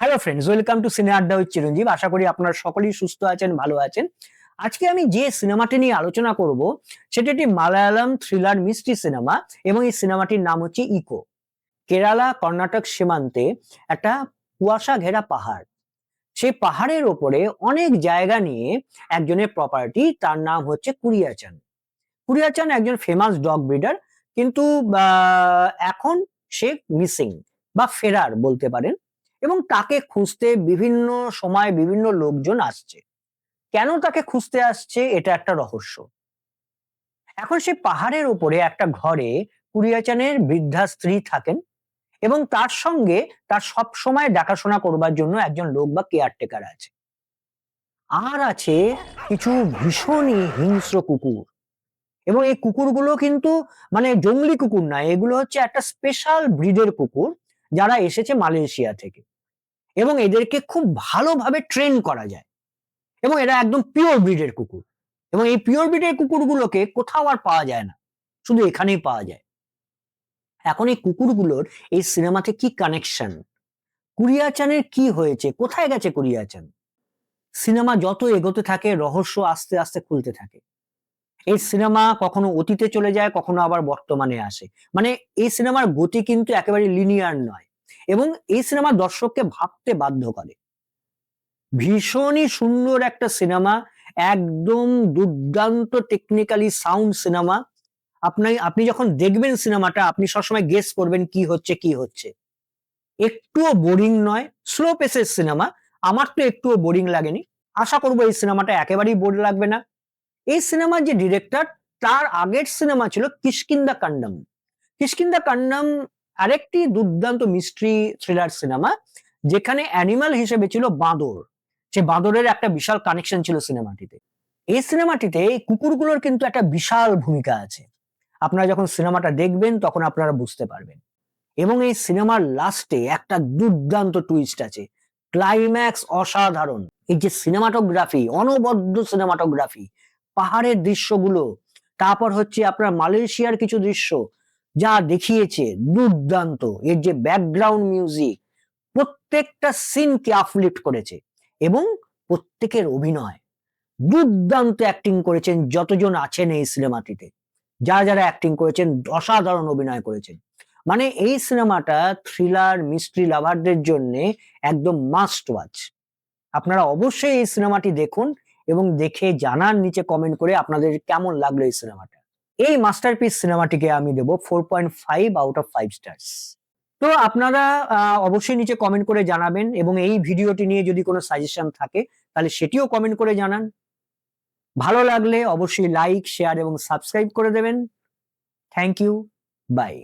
Hello friends, welcome to সিনে আড্ডা with চিরঞ্জীব। আশা করি আপনারা সকলেই সুস্থ আছেন, ভালো আছেন। আজকে আমি যে সিনেমাটি নিয়ে আলোচনা করব সেটি একটি মালায়ালাম থ্রিলার মিস্ট্রি সিনেমা এবং এই সিনেমাটির নাম হচ্ছে ইকো। কেরালা কর্ণাটক সীমান্তে একটা কুয়াশা ঘেরা পাহাড়, সেই পাহাড়ের ওপরে অনেক জায়গা নিয়ে একজনের প্রপার্টি, তার নাম হচ্ছে কুরিয়াচান। কুরিয়াচান একজন ফেমাস ডগ ব্রিডার, কিন্তু এখন সে মিসিং বা ফেরার বলতে পারেন, এবং তাকে খুঁজতে বিভিন্ন সময় বিভিন্ন লোকজন আসছে। কেন তাকে খুঁজতে আসছে এটা একটা রহস্য। এখন সে পাহাড়ের উপরে একটা ঘরে কুরিয়াচানের বৃদ্ধা স্ত্রী থাকেন এবং তার সঙ্গে তার সব সময় দেখাশোনা করবার জন্য একজন লোক বা কেয়ারটেকার আছে। আর আছে কিছু ভীষণই হিংস্র কুকুর, এবং এই কুকুরগুলো কিন্তু মানে জংলি কুকুর না, এগুলো হচ্ছে একটা স্পেশাল ব্রিডের কুকুর যারা এসেছে মালয়েশিয়া থেকে, এবং এদেরকে খুব ভালোভাবে ট্রেন করা যায়, এবং এরা একদম পিওর ব্রিডের কুকুর। এবং এই পিওর ব্রিডের কুকুরগুলোকে কোথাও আর পাওয়া যায় না, শুধু এখানেই পাওয়া যায়। এখন এই কুকুরগুলোর এই সিনেমাতে কি কানেকশন, কুরিয়াচানের কি হয়েছে, কোথায় গেছে কুরিয়াচান, সিনেমা যত এগোতে থাকে রহস্য আস্তে আস্তে খুলতে থাকে। এই সিনেমা কখনো অতীতে চলে যায়, কখনো আবার বর্তমানে আসে। মানে এই সিনেমার গতি কিন্তু একেবারে লিনিয়ার নয়, এবং এই সিনেমা দর্শককে ভাবতে বাধ্য করে। ভীষণই সুন্দর একটা সিনেমা, একদম দুর্দান্ত টেকনিক্যালি সাউন্ড সিনেমা। আপনি যখন দেখবেন সিনেমাটা, আপনি সবসময় গেস করবেন কি হচ্ছে কি হচ্ছে। একটুও বোরিং নয়, স্লো পেসের সিনেমা। আমার তো একটুও বোরিং লাগেনি। আশা করবো এই সিনেমাটা একেবারেই বোর লাগবে না। এই সিনেমার যে ডিরেক্টর, তার আগের সিনেমা ছিল কিষ্কিন্দা কান্ডাম। কিষ্কিন্দা কান্ডাম আরেকটি দুর্দান্ত মিস্ট্রি থ্রিলার সিনেমা, যেখানে অ্যানিমাল হিসেবে ছিল বাঁদর। সে বাঁদরের একটা বিশাল কানেকশন ছিল সিনেমাটিতে। এই সিনেমাটিতে এই কুকুরগুলোর কিন্তু একটা বিশাল ভূমিকা আছে। আপনারা যখন সিনেমাটা দেখবেন তখন আপনারা বুঝতে পারবেন। এবং এই সিনেমার লাস্টে একটা দুর্দান্ত টুইস্ট আছে, ক্লাইম্যাক্স অসাধারণ। এই যে সিনেমাটোগ্রাফি, অনবদ্য সিনেমাটোগ্রাফি, পাহাড়ের দৃশ্যগুলো, তারপর হচ্ছে আপনার মালয়েশিয়ার কিছু দৃশ্য যা দেখিয়েছে, দুর্দান্ত। এর যে ব্যাকগ্রাউন্ড মিউজিক প্রত্যেকটা সিনকে আপলিফট করেছে, এবং প্রত্যেকের অভিনয় দুর্দান্ত অ্যাক্টিং করেছেন যতজন আছেন এই সিনেমাটিতে। যারা যারা অ্যাক্টিং করেছেন অসাধারণ অভিনয় করেছেন। মানে এই সিনেমাটা থ্রিলার মিস্ট্রি লাভারদের জন্য একদম মাস্ট ওয়াচ। আপনারা অবশ্যই এই সিনেমাটি দেখুন এবং দেখে জানান নিচে কমেন্ট করে আপনাদের কেমন লাগলো এই সিনেমাটা। এই মাস্টারপিস সিনেমাটিকে আমি দেব 4.5 আউট অফ 5 স্টার্স। তো আপনারা অবশ্যই নিচে কমেন্ট করে জানাবেন, এবং এই ভিডিওটি নিয়ে যদি কোনো সাজেশন থাকে তাহলে সেটিও কমেন্ট করে জানান। ভালো লাগলে অবশ্যই লাইক, শেয়ার এবং সাবস্ক্রাইব করে দেবেন। Thank you, by.